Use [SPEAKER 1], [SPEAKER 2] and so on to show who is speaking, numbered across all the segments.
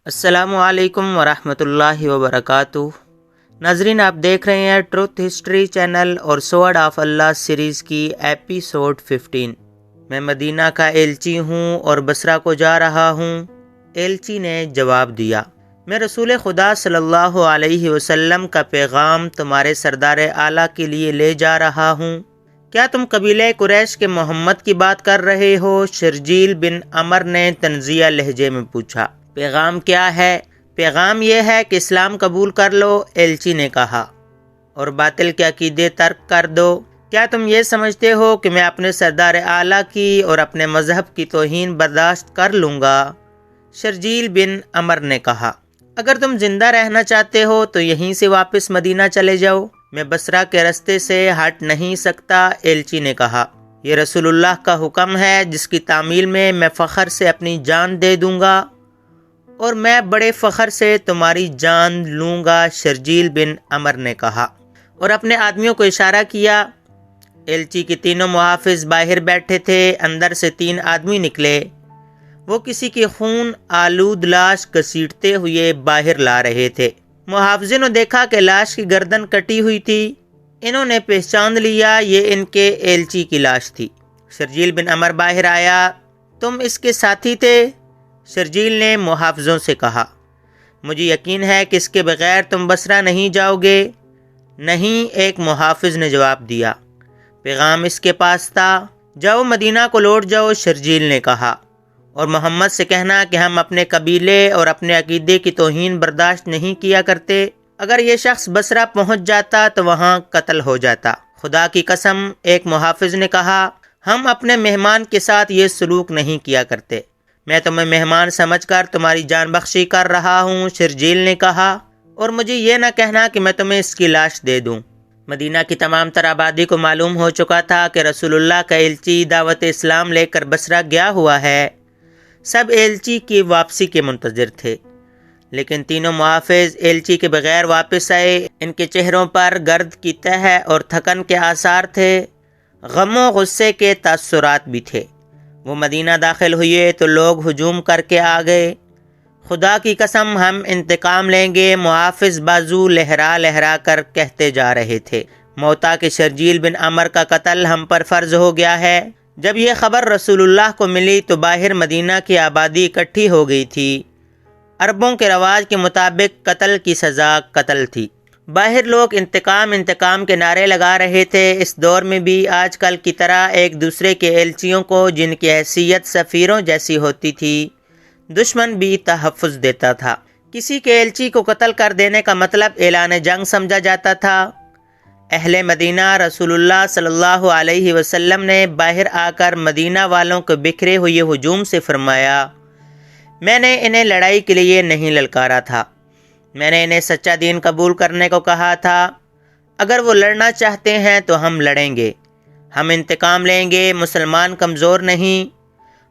[SPEAKER 1] السلام علیکم ورحمۃ اللہ وبرکاتہ۔ ناظرین، آپ دیکھ رہے ہیں ٹروتھ ہسٹری چینل اور سورڈ آف اللہ سیریز کی ایپیسوڈ 15۔ میں مدینہ کا ایلچی ہوں اور بصرہ کو جا رہا ہوں۔ ایلچی نے جواب دیا، میں رسول خدا صلی اللہ علیہ وسلم کا پیغام تمہارے سردار اعلیٰ کے لیے لے جا رہا ہوں۔ کیا تم قبیلہ قریش کے محمد کی بات کر رہے ہو؟ شرجیل بن عمر نے طنزیہ لہجے میں پوچھا۔ پیغام کیا ہے؟ پیغام یہ ہے کہ اسلام قبول کر لو، ایلچی نے کہا، اور باطل کے عقیدے ترک کر دو۔ کیا تم یہ سمجھتے ہو کہ میں اپنے سردار اعلیٰ کی اور اپنے مذہب کی توہین برداشت کر لوں گا؟ شرجیل بن عمر نے کہا، اگر تم زندہ رہنا چاہتے ہو تو یہیں سے واپس مدینہ چلے جاؤ، میں بصرہ کے رستے سے ہٹ نہیں سکتا۔ ایلچی نے کہا، یہ رسول اللہ کا حکم ہے جس کی تعمیل میں فخر سے اپنی جان دے دوں گا، اور میں بڑے فخر سے تمہاری جان لوں گا، شرجیل بن عمر نے کہا، اور اپنے آدمیوں کو اشارہ کیا۔ ایلچی کے تینوں محافظ باہر بیٹھے تھے۔ اندر سے 3 آدمی نکلے، وہ کسی کی خون آلود لاش گھسیٹتے ہوئے باہر لا رہے تھے۔ محافظوں نے دیکھا کہ لاش کی گردن کٹی ہوئی تھی۔ انہوں نے پہچان لیا یہ ان کے ایلچی کی لاش تھی۔ شرجیل بن عمر باہر آیا، تم اس کے ساتھی تھے؟ شرجیل نے محافظوں سے کہا، مجھے یقین ہے کہ اس کے بغیر تم بصرہ نہیں جاؤ گے۔ نہیں، ایک محافظ نے جواب دیا، پیغام اس کے پاس تھا۔ جاؤ، مدینہ کو لوٹ جاؤ، شرجیل نے کہا، اور محمد سے کہنا کہ ہم اپنے قبیلے اور اپنے عقیدے کی توہین برداشت نہیں کیا کرتے۔ اگر یہ شخص بصرہ پہنچ جاتا تو وہاں قتل ہو جاتا۔ خدا کی قسم، ایک محافظ نے کہا، ہم اپنے مہمان کے ساتھ یہ سلوک نہیں کیا کرتے۔ میں تمہیں مہمان سمجھ کر تمہاری جان بخشی کر رہا ہوں، شرجیل نے کہا، اور مجھے یہ نہ کہنا کہ میں تمہیں اس کی لاش دے دوں۔ مدینہ کی تمام تر آبادی کو معلوم ہو چکا تھا کہ رسول اللہ کا ایلچی دعوت اسلام لے کر بصرہ گیا ہوا ہے۔ سب ایلچی کی واپسی کے منتظر تھے، لیکن تینوں محافظ ایلچی کے بغیر واپس آئے۔ ان کے چہروں پر گرد کی تہ اور تھکن کے آثار تھے، غم و غصے کے تاثرات بھی تھے۔ وہ مدینہ داخل ہوئے تو لوگ ہجوم کر کے آ گئے۔ خدا کی قسم، ہم انتقام لیں گے، محافظ بازو لہرا لہرا کر کہتے جا رہے تھے۔ موتا کہ شرجیل بن عمر کا قتل ہم پر فرض ہو گیا ہے۔ جب یہ خبر رسول اللہ کو ملی تو باہر مدینہ کی آبادی اکٹھی ہو گئی تھی۔ عربوں کے رواج کے مطابق قتل کی سزا قتل تھی۔ باہر لوگ انتقام انتقام کے نعرے لگا رہے تھے۔ اس دور میں بھی آج کل کی طرح ایک دوسرے کے ایلچیوں کو، جن کی حیثیت سفیروں جیسی ہوتی تھی، دشمن بھی تحفظ دیتا تھا۔ کسی کے ایلچی کو قتل کر دینے کا مطلب اعلان جنگ سمجھا جاتا تھا۔ اہل مدینہ رسول اللہ صلی اللہ علیہ وسلم نے باہر آ کر مدینہ والوں کو بکھرے ہوئے ہجوم سے فرمایا، میں نے انہیں لڑائی کے لیے نہیں للکارا تھا، میں نے انہیں سچا دین قبول کرنے کو کہا تھا۔ اگر وہ لڑنا چاہتے ہیں تو ہم لڑیں گے، ہم انتقام لیں گے، مسلمان کمزور نہیں۔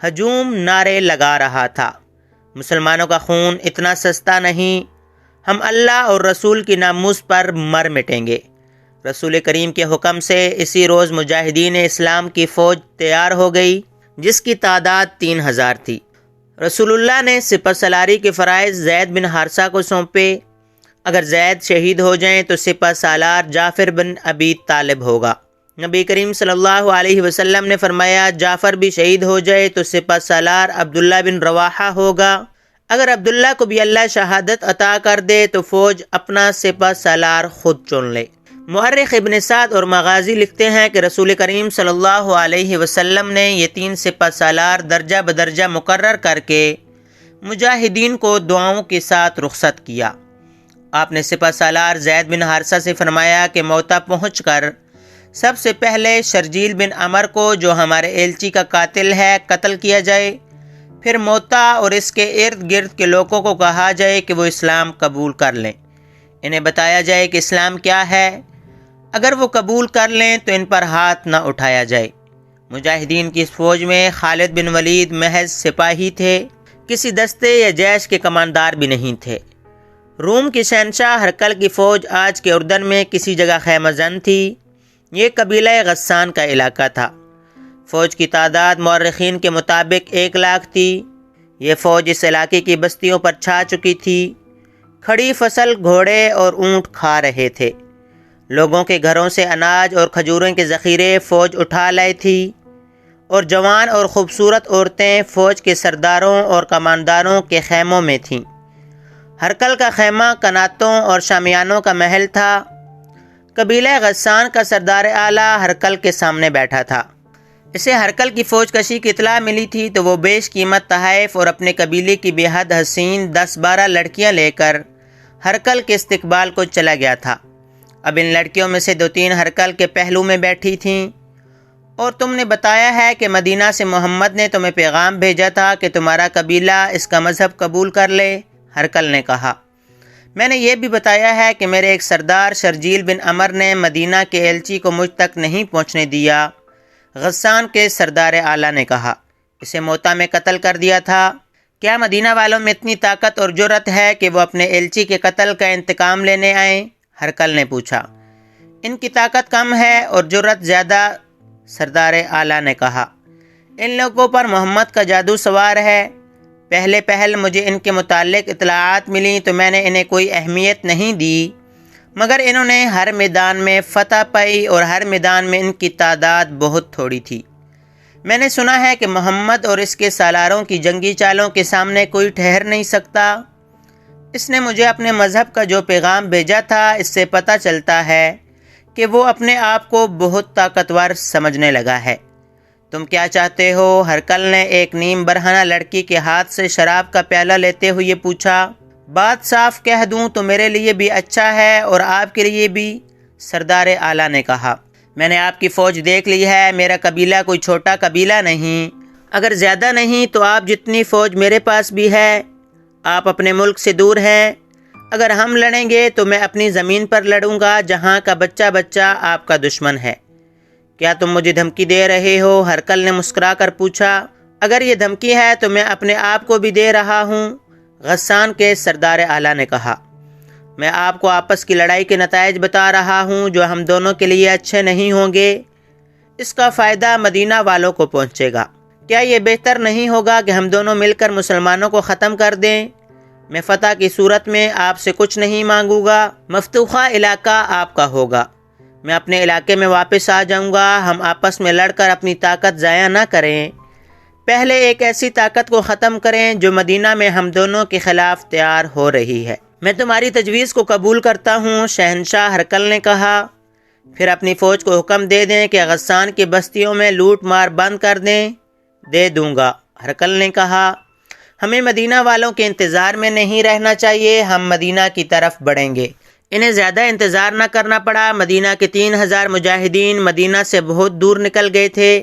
[SPEAKER 1] ہجوم نعرے لگا رہا تھا، مسلمانوں کا خون اتنا سستا نہیں، ہم اللہ اور رسول کی ناموس پر مر مٹیں گے۔ رسول کریم کے حکم سے اسی روز مجاہدین اسلام کی فوج تیار ہو گئی، جس کی تعداد 3000 تھی۔ رسول اللہ نے سپہ سالاری کے فرائض زید بن حارثہ کو سونپے۔ اگر زید شہید ہو جائیں تو سپہ سالار جعفر بن ابی طالب ہوگا۔ نبی کریم صلی اللہ علیہ وسلم نے فرمایا، جعفر بھی شہید ہو جائے تو سپہ سالار عبداللہ بن رواحہ ہوگا۔ اگر عبداللہ کو بھی اللہ شہادت عطا کر دے تو فوج اپنا سپہ سالار خود چن لے۔ مورخ ابن سعد اور مغازی لکھتے ہیں کہ رسول کریم صلی اللہ علیہ وسلم نے یہ 3 سپہ سالار درجہ بدرجہ مقرر کر کے مجاہدین کو دعاؤں کے ساتھ رخصت کیا۔ آپ نے سپہ سالار زید بن حارثہ سے فرمایا کہ موتا پہنچ کر سب سے پہلے شرجیل بن عمر کو، جو ہمارے ایلچی کا قاتل ہے، قتل کیا جائے۔ پھر موتا اور اس کے ارد گرد کے لوگوں کو کہا جائے کہ وہ اسلام قبول کر لیں۔ انہیں بتایا جائے کہ اسلام کیا ہے۔ اگر وہ قبول کر لیں تو ان پر ہاتھ نہ اٹھایا جائے۔ مجاہدین کی اس فوج میں خالد بن ولید محض سپاہی تھے، کسی دستے یا جیش کے کماندار بھی نہیں تھے۔ روم کی شہنشاہ ہرقل کی فوج آج کے اردن میں کسی جگہ خیمہ زن تھی۔ یہ قبیلہ غسان کا علاقہ تھا۔ فوج کی تعداد مورخین کے مطابق 1 لاکھ تھی۔ یہ فوج اس علاقے کی بستیوں پر چھا چکی تھی۔ کھڑی فصل گھوڑے اور اونٹ کھا رہے تھے۔ لوگوں کے گھروں سے اناج اور کھجوروں کے ذخیرے فوج اٹھا لائی تھی، اور جوان اور خوبصورت عورتیں فوج کے سرداروں اور کمانداروں کے خیموں میں تھیں۔ ہرکل کا خیمہ کناتوں اور شامیانوں کا محل تھا۔ قبیلہ غسان کا سردار اعلیٰ ہرکل کے سامنے بیٹھا تھا۔ اسے ہرکل کی فوج کشی کی اطلاع ملی تھی تو وہ بیش قیمت تحائف اور اپنے قبیلے کی بے حد حسین 10-12 لڑکیاں لے کر ہرکل کے استقبال کو چلا گیا تھا۔ اب ان لڑکیوں میں سے 2-3 ہرکل کے پہلو میں بیٹھی تھیں۔ اور تم نے بتایا ہے کہ مدینہ سے محمد نے تمہیں پیغام بھیجا تھا کہ تمہارا قبیلہ اس کا مذہب قبول کر لے، ہرکل نے کہا۔ میں نے یہ بھی بتایا ہے کہ میرے ایک سردار شرجیل بن عمر نے مدینہ کے ایلچی کو مجھ تک نہیں پہنچنے دیا، غسان کے سردار اعلیٰ نے کہا۔ اسے موتا میں قتل کر دیا تھا۔ کیا مدینہ والوں میں اتنی طاقت اور جرأت ہے کہ وہ اپنے ایلچی کے قتل کا انتقام لینے آئیں؟ ہرکل نے پوچھا۔ ان کی طاقت کم ہے اور جرأت زیادہ، سردار اعلیٰ نے کہا۔ ان لوگوں پر محمد کا جادو سوار ہے۔ پہل مجھے ان کے متعلق اطلاعات ملیں تو میں نے انہیں کوئی اہمیت نہیں دی، مگر انہوں نے ہر میدان میں فتح پائی اور ہر میدان میں ان کی تعداد بہت تھوڑی تھی۔ میں نے سنا ہے کہ محمد اور اس کے سالاروں کی جنگی چالوں کے سامنے کوئی ٹھہر نہیں سکتا۔ اس نے مجھے اپنے مذہب کا جو پیغام بھیجا تھا، اس سے پتہ چلتا ہے کہ وہ اپنے آپ کو بہت طاقتور سمجھنے لگا ہے۔ تم کیا چاہتے ہو؟ ہرکل نے ایک نیم برہنہ لڑکی کے ہاتھ سے شراب کا پیالہ لیتے ہوئے پوچھا۔ بات صاف کہہ دوں تو میرے لیے بھی اچھا ہے اور آپ کے لیے بھی، سردار اعلیٰ نے کہا۔ میں نے آپ کی فوج دیکھ لی ہے۔ میرا قبیلہ کوئی چھوٹا قبیلہ نہیں، اگر زیادہ نہیں تو آپ جتنی فوج میرے پاس بھی ہے۔ آپ اپنے ملک سے دور ہیں۔ اگر ہم لڑیں گے تو میں اپنی زمین پر لڑوں گا جہاں کا بچہ آپ کا دشمن ہے۔ کیا تم مجھے دھمکی دے رہے ہو؟ ہرکل نے مسکرا کر پوچھا۔ اگر یہ دھمکی ہے تو میں اپنے آپ کو بھی دے رہا ہوں، غسان کے سردار اعلیٰ نے کہا۔ میں آپ کو آپس کی لڑائی کے نتائج بتا رہا ہوں جو ہم دونوں کے لیے اچھے نہیں ہوں گے۔ اس کا فائدہ مدینہ والوں کو پہنچے گا۔ کیا یہ بہتر نہیں ہوگا کہ ہم دونوں مل کر مسلمانوں کو ختم کر دیں؟ میں فتح کی صورت میں آپ سے کچھ نہیں مانگوں گا۔ مفتوحہ علاقہ آپ کا ہوگا۔ میں اپنے علاقے میں واپس آ جاؤں گا۔ ہم آپس میں لڑ کر اپنی طاقت ضائع نہ کریں۔ پہلے ایک ایسی طاقت کو ختم کریں جو مدینہ میں ہم دونوں کے خلاف تیار ہو رہی ہے۔ میں تمہاری تجویز کو قبول کرتا ہوں، شہنشاہ ہرکل نے کہا۔ پھر اپنی فوج کو حکم دے دیں کہ غسان کی بستیوں میں لوٹ مار بند کر دیں۔ دے دوں گا، ہرکل نے کہا۔ ہمیں مدینہ والوں کے انتظار میں نہیں رہنا چاہیے، ہم مدینہ کی طرف بڑھیں گے۔ انہیں زیادہ انتظار نہ کرنا پڑا۔ مدینہ کے 3000 مجاہدین مدینہ سے بہت دور نکل گئے تھے۔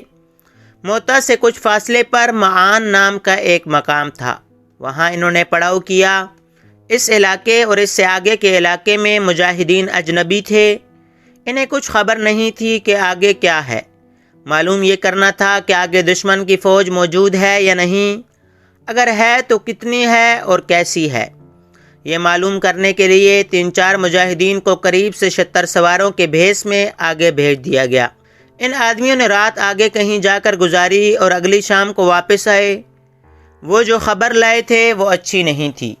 [SPEAKER 1] موتا سے کچھ فاصلے پر معان نام کا ایک مقام تھا، وہاں انہوں نے پڑاؤ کیا۔ اس علاقے اور اس سے آگے کے علاقے میں مجاہدین اجنبی تھے۔ انہیں کچھ خبر نہیں تھی کہ آگے کیا ہے۔ معلوم یہ کرنا تھا کہ آگے دشمن کی فوج موجود ہے یا نہیں، اگر ہے تو کتنی ہے اور کیسی ہے۔ یہ معلوم کرنے کے لیے 3-4 مجاہدین کو قریب سے 76 سواروں کے بھیس میں آگے بھیج دیا گیا۔ ان آدمیوں نے رات آگے کہیں جا کر گزاری اور اگلی شام کو واپس آئے۔ وہ جو خبر لائے تھے وہ اچھی نہیں تھی۔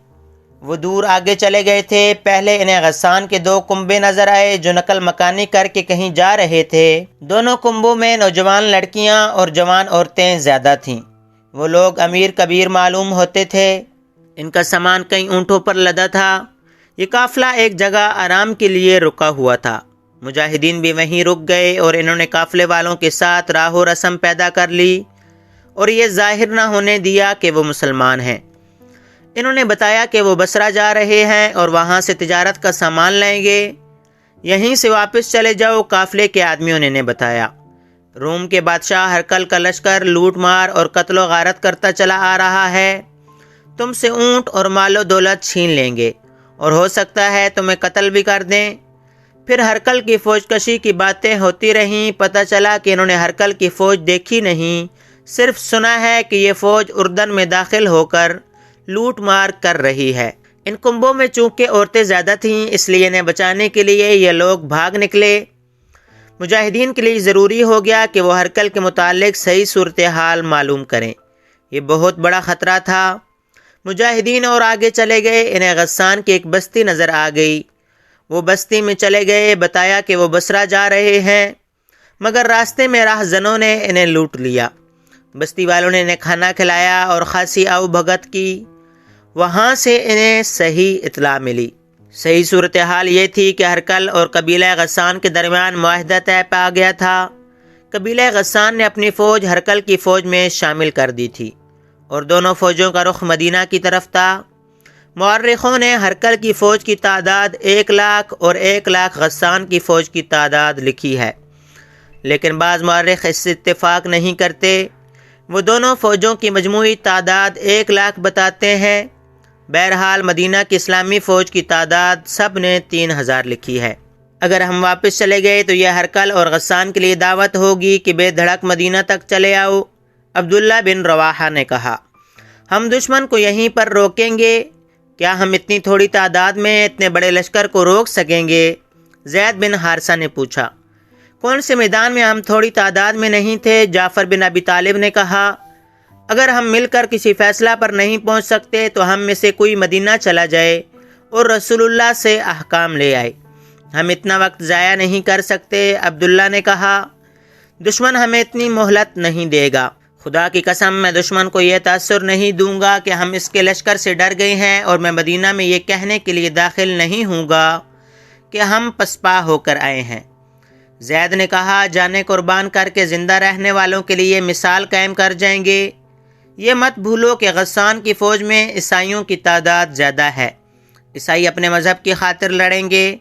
[SPEAKER 1] وہ دور آگے چلے گئے تھے۔ پہلے انہیں غسان کے 2 کنبے نظر آئے جو نقل مکانی کر کے کہیں جا رہے تھے۔ دونوں کنبوں میں نوجوان لڑکیاں اور جوان عورتیں زیادہ تھیں۔ وہ لوگ امیر کبیر معلوم ہوتے تھے۔ ان کا سامان کئی اونٹوں پر لدا تھا۔ یہ قافلہ ایک جگہ آرام کے لیے رکا ہوا تھا۔ مجاہدین بھی وہیں رک گئے اور انہوں نے قافلے والوں کے ساتھ راہ و رسم پیدا کر لی اور یہ ظاہر نہ ہونے دیا کہ وہ مسلمان ہیں۔ انہوں نے بتایا کہ وہ بصرہ جا رہے ہیں اور وہاں سے تجارت کا سامان لائیں گے۔ یہیں سے واپس چلے جاؤ، قافلے کے آدمیوں نے انہیں بتایا۔ روم کے بادشاہ ہرکل کا لشکر لوٹ مار اور قتل و غارت کرتا چلا آ رہا ہے۔ تم سے اونٹ اور مال و دولت چھین لیں گے اور ہو سکتا ہے تمہیں قتل بھی کر دیں۔ پھر ہرکل کی فوج کشی کی باتیں ہوتی رہیں۔ پتہ چلا کہ انہوں نے ہرکل کی فوج دیکھی نہیں، صرف سنا ہے کہ یہ فوج اردن میں داخل ہو کر لوٹ مار کر رہی ہے۔ ان کنبوں میں چونکہ عورتیں زیادہ تھیں، اس لیے انہیں بچانے کے لیے یہ لوگ بھاگ نکلے۔ مجاہدین کے لیے ضروری ہو گیا کہ وہ ہرکل کے متعلق صحیح صورتحال معلوم کریں۔ یہ بہت بڑا خطرہ تھا۔ مجاہدین اور آگے چلے گئے۔ انہیں غسان کی ایک بستی نظر آ گئی۔ وہ بستی میں چلے گئے، بتایا کہ وہ بصرہ جا رہے ہیں، مگر راستے میں راہزنوں نے انہیں لوٹ لیا۔ بستی والوں نے انہیں کھانا کھلایا اور خاصی آؤ بھگت کی۔ وہاں سے انہیں صحیح اطلاع ملی۔ صحیح صورتحال یہ تھی کہ ہرقل اور قبیلہ غسان کے درمیان معاہدہ طے پا گیا تھا۔ قبیلہ غسان نے اپنی فوج ہرقل کی فوج میں شامل کر دی تھی اور دونوں فوجوں کا رخ مدینہ کی طرف تھا۔ مورخوں نے ہرقل کی فوج کی تعداد 1,00,000 اور 1,00,000 غسان کی فوج کی تعداد لکھی ہے، لیکن بعض مورخ اس سے اتفاق نہیں کرتے۔ وہ دونوں فوجوں کی مجموعی تعداد 1,00,000 بتاتے ہیں۔ بہرحال مدینہ کی اسلامی فوج کی تعداد سب نے 3,000 لکھی ہے۔ اگر ہم واپس چلے گئے تو یہ ہرقل اور غسان کے لیے دعوت ہوگی کہ بے دھڑک مدینہ تک چلے آؤ۔ عبداللہ بن رواحہ نے کہا، ہم دشمن کو یہیں پر روکیں گے؟ کیا ہم اتنی تھوڑی تعداد میں اتنے بڑے لشکر کو روک سکیں گے؟ زید بن حارثہ نے پوچھا، کون سے میدان میں ہم تھوڑی تعداد میں نہیں تھے؟ جعفر بن ابی طالب نے کہا، اگر ہم مل کر کسی فیصلہ پر نہیں پہنچ سکتے تو ہم میں سے کوئی مدینہ چلا جائے اور رسول اللہ سے احکام لے آئے۔ ہم اتنا وقت ضائع نہیں کر سکتے۔ عبداللہ نے کہا، دشمن ہمیں اتنی مہلت نہیں دے گا۔ خدا کی قسم میں دشمن کو یہ تاثر نہیں دوں گا کہ ہم اس کے لشکر سے ڈر گئے ہیں، اور میں مدینہ میں یہ کہنے کے لیے داخل نہیں ہوں گا کہ ہم پسپا ہو کر آئے ہیں۔ زید نے کہا، جانیں قربان کر کے زندہ رہنے والوں کے لیے مثال قائم کر جائیں گے۔ یہ مت بھولو کہ غسان کی فوج میں عیسائیوں کی تعداد زیادہ ہے۔ عیسائی اپنے مذہب کی خاطر لڑیں گے۔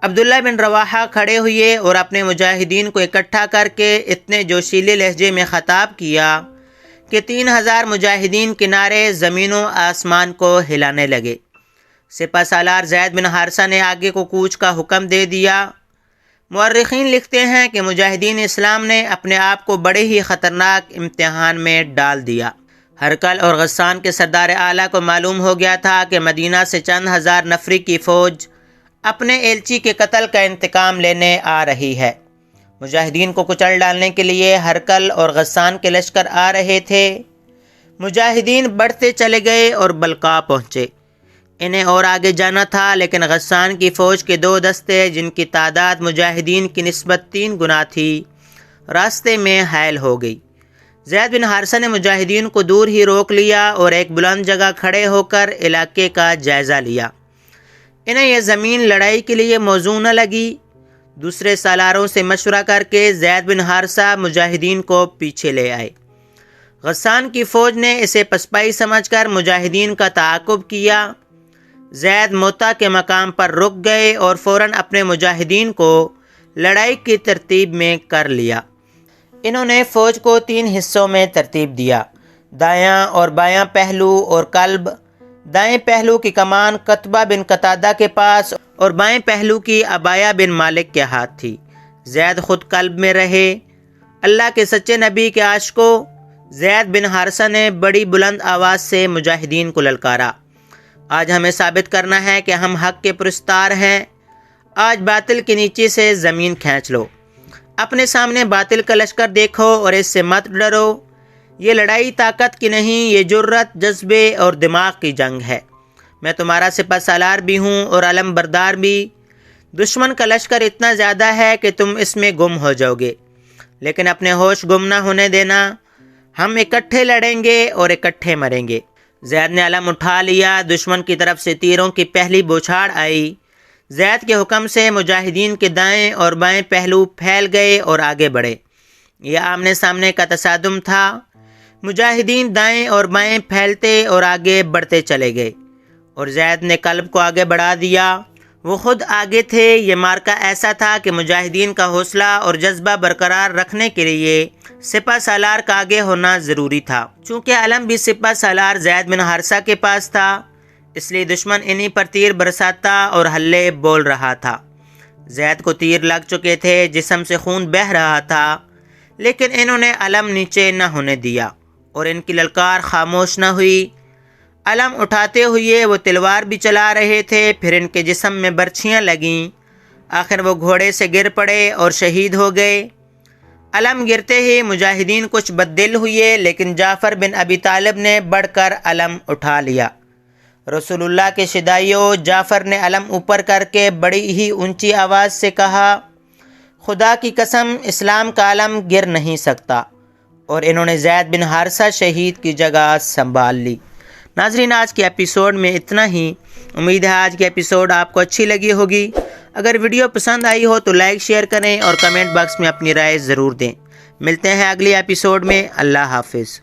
[SPEAKER 1] عبداللہ بن رواحہ کھڑے ہوئے اور اپنے مجاہدین کو اکٹھا کر کے اتنے جوشیلے لہجے میں خطاب کیا کہ 3,000 مجاہدین کنارے زمین و آسمان کو ہلانے لگے۔ سپہ سالار زید بن حارثہ نے آگے کو کوچ کا حکم دے دیا۔ مورخین لکھتے ہیں کہ مجاہدین اسلام نے اپنے آپ کو بڑے ہی خطرناک امتحان میں ڈال دیا۔ ہرقل اور غسان کے سردار اعلیٰ کو معلوم ہو گیا تھا کہ مدینہ سے چند ہزار نفری کی فوج اپنے ایلچی کے قتل کا انتقام لینے آ رہی ہے۔ مجاہدین کو کچل ڈالنے کے لیے ہرقل اور غسان کے لشکر آ رہے تھے۔ مجاہدین بڑھتے چلے گئے اور بلقاء پہنچے۔ انہیں اور آگے جانا تھا، لیکن غسان کی فوج کے 2 دستے جن کی تعداد مجاہدین کی نسبت 3 گنا تھی، راستے میں حائل ہو گئی۔ زید بن حارثہ نے مجاہدین کو دور ہی روک لیا اور ایک بلند جگہ کھڑے ہو کر علاقے کا جائزہ لیا۔ انہیں یہ زمین لڑائی کے لیے موزوں نہ لگی۔ دوسرے سالاروں سے مشورہ کر کے زید بن حارثہ مجاہدین کو پیچھے لے آئے۔ غسان کی فوج نے اسے پسپائی سمجھ کر مجاہدین کا تعاقب کیا۔ زید موتا کے مقام پر رک گئے اور فوراً اپنے مجاہدین کو لڑائی کی ترتیب میں کر لیا۔ انہوں نے فوج کو 3 حصوں میں ترتیب دیا، دایاں اور بایاں پہلو اور قلب۔ دائیں پہلو کی کمان قطبہ بن قتادہ کے پاس اور بائیں پہلو کی عبایہ بن مالک کے ہاتھ تھی۔ زید خود قلب میں رہے۔ اللہ کے سچے نبی کے عاشقوں، زید بن حارثہ نے بڑی بلند آواز سے مجاہدین کو للکارا، آج ہمیں ثابت کرنا ہے کہ ہم حق کے پرستار ہیں۔ آج باطل کے نیچے سے زمین کھینچ لو۔ اپنے سامنے باطل کا لشکر دیکھو اور اس سے مت ڈرو۔ یہ لڑائی طاقت کی نہیں، یہ جرت، جذبے اور دماغ کی جنگ ہے۔ میں تمہارا سپہ سالار بھی ہوں اور علم بردار بھی۔ دشمن کا لشکر اتنا زیادہ ہے کہ تم اس میں گم ہو جاؤ گے، لیکن اپنے ہوش گم نہ ہونے دینا۔ ہم اکٹھے لڑیں گے اور اکٹھے مریں گے۔ زید نے علم اٹھا لیا۔ دشمن کی طرف سے تیروں کی پہلی بوچھاڑ آئی۔ زید کے حکم سے مجاہدین کے دائیں اور بائیں پہلو پھیل گئے اور آگے بڑھے۔ یہ آمنے سامنے کا تصادم تھا۔ مجاہدین دائیں اور بائیں پھیلتے اور آگے بڑھتے چلے گئے اور زید نے قلب کو آگے بڑھا دیا۔ وہ خود آگے تھے۔ یہ معرکہ ایسا تھا کہ مجاہدین کا حوصلہ اور جذبہ برقرار رکھنے کے لیے سپہ سالار کا آگے ہونا ضروری تھا۔ چونکہ علم بھی سپہ سالار زید بن حارثہ کے پاس تھا، اس لیے دشمن انہی پر تیر برساتا اور حلے بول رہا تھا۔ زید کو تیر لگ چکے تھے، جسم سے خون بہہ رہا تھا، لیکن انہوں نے علم نیچے نہ ہونے دیا اور ان کی للکار خاموش نہ ہوئی۔ علم اٹھاتے ہوئے وہ تلوار بھی چلا رہے تھے، پھر ان کے جسم میں برچھیاں لگیں۔ آخر وہ گھوڑے سے گر پڑے اور شہید ہو گئے۔ علم گرتے ہی مجاہدین کچھ بددل ہوئے، لیکن جعفر بن ابی طالب نے بڑھ کر علم اٹھا لیا۔ رسول اللہ کے شدائیوں، جعفر نے علم اوپر کر کے بڑی ہی اونچی آواز سے کہا، خدا کی قسم اسلام کا علم گر نہیں سکتا، اور انہوں نے زید بن حارثہ شہید کی جگہ سنبھال لی۔ ناظرین، آج کے ایپیسوڈ میں اتنا ہی۔ امید ہے آج کی ایپیسوڈ آپ کو اچھی لگی ہوگی۔ اگر ویڈیو پسند آئی ہو تو لائک شیئر کریں اور کمنٹ باکس میں اپنی رائے ضرور دیں۔ ملتے ہیں اگلی ایپیسوڈ میں۔ اللہ حافظ۔